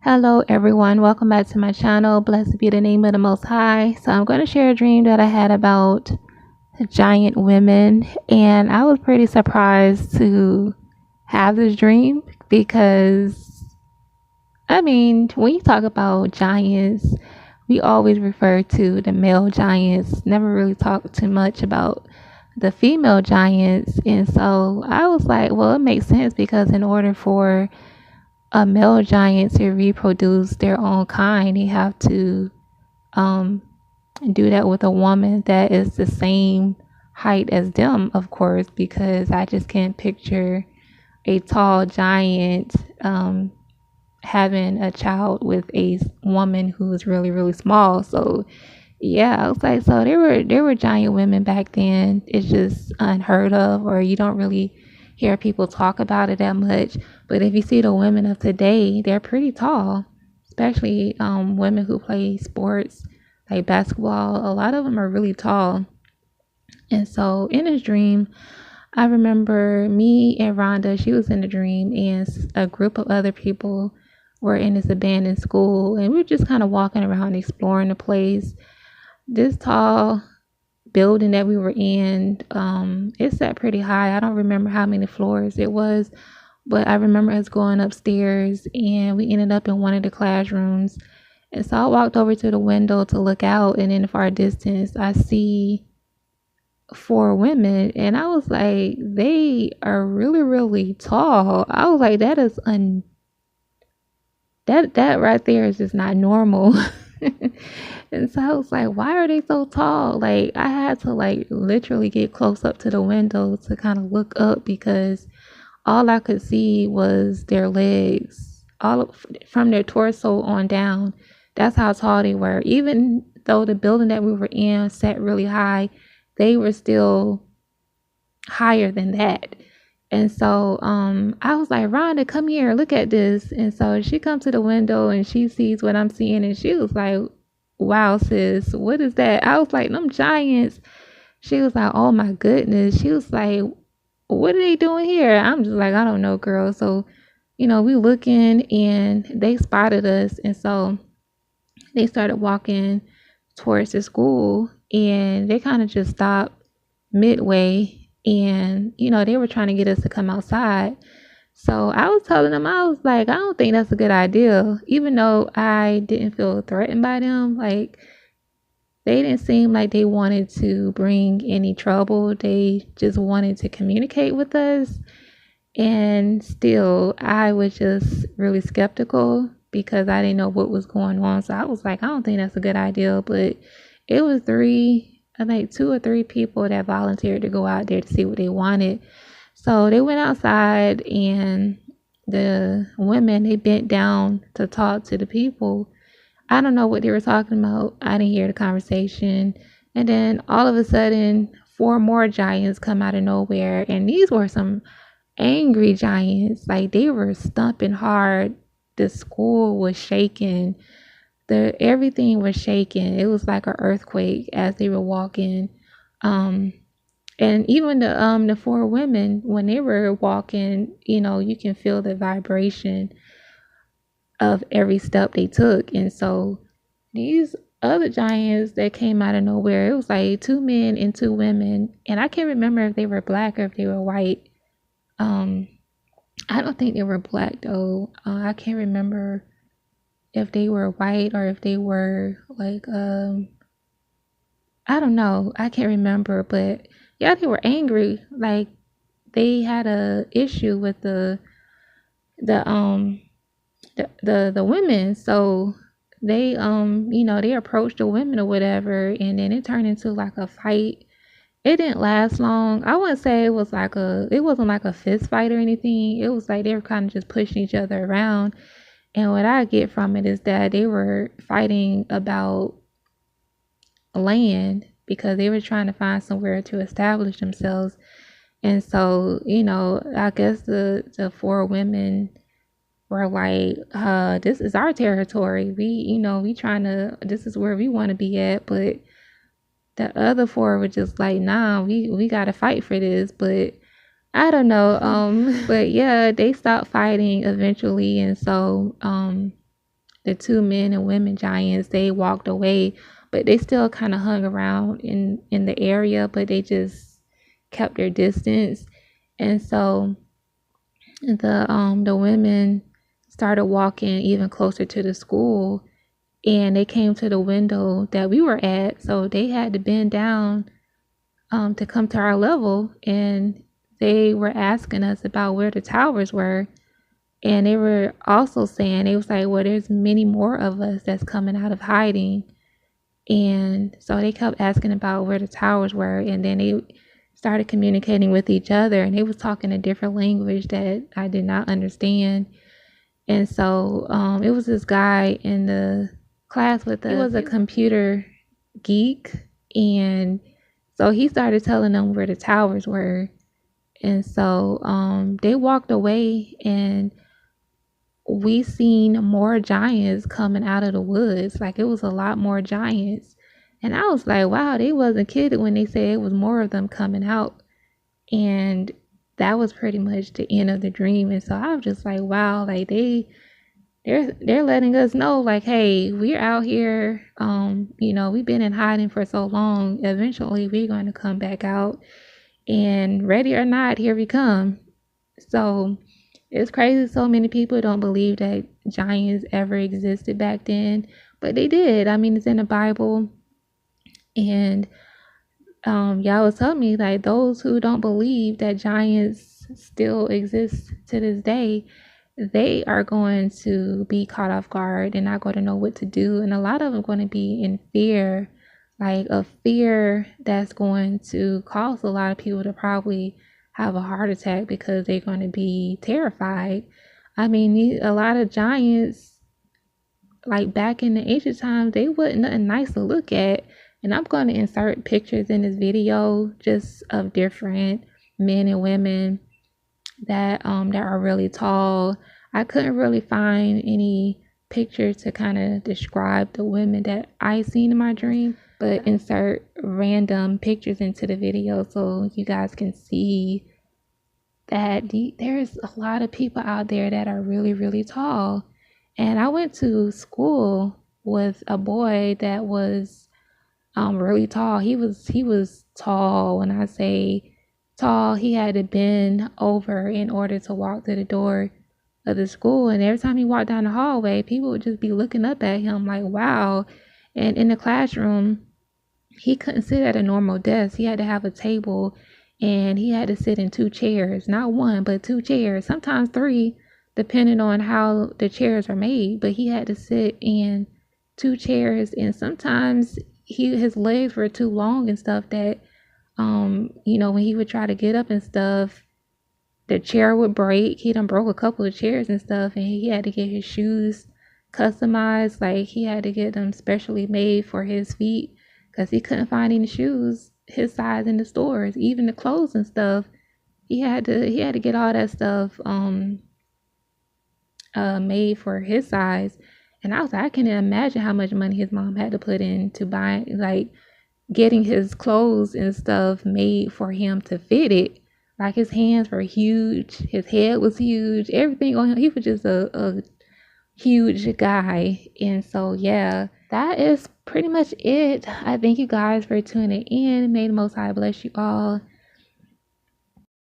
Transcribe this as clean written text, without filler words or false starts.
Hello everyone, welcome back to my channel. Blessed be the name of the Most High. So I'm going to share a dream that I had about giant women, and I was pretty surprised to have this dream because when you talk about giants, we always refer to the male giants, never really talk too much about the female giants. And so I was like, well, it makes sense because in order for a male giant to reproduce their own kind, they have to um, do that with a woman that is the same height as them, of course, because I just can't picture a tall giant having a child with a woman who is really, really small. So yeah, I was like, so there were giant women back then. It's just unheard of, or you don't really hear people talk about it that much. But if you see the women of today, they're pretty tall, especially women who play sports like basketball. A lot of them are really tall. And so in this dream, I remember me and Rhonda, she was in the dream, and a group of other people were in this abandoned school, and we were just kind of walking around exploring the place. This tall building that we were in, it sat pretty high. I don't remember how many floors it was, but I remember us going upstairs and we ended up in one of the classrooms. And so I walked over to the window to look out, and in the far distance I see four women, and I was like, they are really, really tall. I was like, that right there is just not normal. And so I was like, why are they so tall? Like, I had to like literally get close up to the window to kind of look up because all I could see was their legs, from their torso on down. That's how tall they were. Even though the building that we were in sat really high, they were still higher than that. And so I was like, Rhonda, come here, look at this. And so she comes to the window and she sees what I'm seeing, and she was like, wow, sis, what is that? I was like, them giants. She was like, oh my goodness. She was like, what are they doing here? I'm just like, I don't know, girl. So, we looking, and they spotted us. And so they started walking towards the school, and they kind of just stopped midway, and they were trying to get us to come outside. So I was telling them, I was like, I don't think that's a good idea, even though I didn't feel threatened by them. Like, they didn't seem like they wanted to bring any trouble. They just wanted to communicate with us. And still, I was just really skeptical because I didn't know what was going on. So I was like, I don't think that's a good idea. But it was two or three people that volunteered to go out there to see what they wanted. So they went outside, and the women, they bent down to talk to the people. I don't know what they were talking about. I didn't hear the conversation. And then all of a sudden, four more giants come out of nowhere. And these were some angry giants. Like, they were stomping hard. The school was shaking. Everything was shaking. It was like an earthquake as they were walking. And even the four women, when they were walking, you can feel the vibration of every step they took. And so these other giants that came out of nowhere, it was like two men and two women, and I can't remember if they were black or if they were white. I don't think they were black though. I can't remember if they were white or if they were like I don't know. I can't remember, but yeah, they were angry. Like, they had a issue with the women. So they they approached the women or whatever, and then it turned into like a fight. It didn't last long. I wouldn't say it wasn't like a fist fight or anything. It was like they were kind of just pushing each other around. And what I get from it is that they were fighting about land because they were trying to find somewhere to establish themselves. And so, I guess the four women were like, this is our territory. This is where we want to be at. But the other four were just like, nah, we got to fight for this. But I don't know. But yeah, they stopped fighting eventually. And so, the two men and women giants, they walked away, but they still kind of hung around in the area, but they just kept their distance. And so the women started walking even closer to the school, and they came to the window that we were at, so they had to bend down to come to our level, and they were asking us about where the towers were. And they were also saying, they was like, well, there's many more of us that's coming out of hiding. And so they kept asking about where the towers were, and then they started communicating with each other, and they was talking a different language that I did not understand. And so it was this guy in the class with us. He was a computer geek, and so he started telling them where the towers were. And so they walked away, and we seen more giants coming out of the woods. Like, it was a lot more giants. And I was like, wow, they wasn't kidding when they said it was more of them coming out. And that was pretty much the end of the dream. And so I was just like, wow, like they're letting us know, like, hey, we're out here. We've been in hiding for so long. Eventually we're going to come back out, and ready or not, here we come. So it's crazy. So many people don't believe that giants ever existed back then, but they did. I mean, it's in the Bible. And y'all was telling me, like, those who don't believe that giants still exist to this day, they are going to be caught off guard. They're not going to know what to do. And a lot of them are going to be in fear, like a fear that's going to cause a lot of people to probably have a heart attack because they're going to be terrified. I mean, a lot of giants, like back in the ancient times, they wasn't nothing nice to look at. And I'm going to insert pictures in this video just of different men and women that are really tall. I couldn't really find any pictures to kind of describe the women that I seen in my dream, but insert random pictures into the video so you guys can see that there's a lot of people out there that are really, really tall. And I went to school with a boy that was really tall. He was tall. When I say tall, he had to bend over in order to walk to the door of the school. And every time he walked down the hallway, people would just be looking up at him like, wow. And in the classroom, he couldn't sit at a normal desk. He had to have a table, and he had to sit in two chairs, not one, but two chairs, sometimes three, depending on how the chairs are made. But he had to sit in two chairs, and sometimes his legs were too long and stuff that when he would try to get up and stuff, the chair would break. He done broke a couple of chairs and stuff, and he had to get his shoes customized. Like, he had to get them specially made for his feet because he couldn't find any shoes his size in the stores. Even the clothes and stuff, he had to get all that stuff made for his size. And I was like, I can't imagine how much money his mom had to put into buying, like, getting his clothes and stuff made for him to fit it. Like, his hands were huge, his head was huge, everything on him. He was just a huge guy. And so, yeah, that is pretty much it. I thank you guys for tuning in. May the Most High bless you all.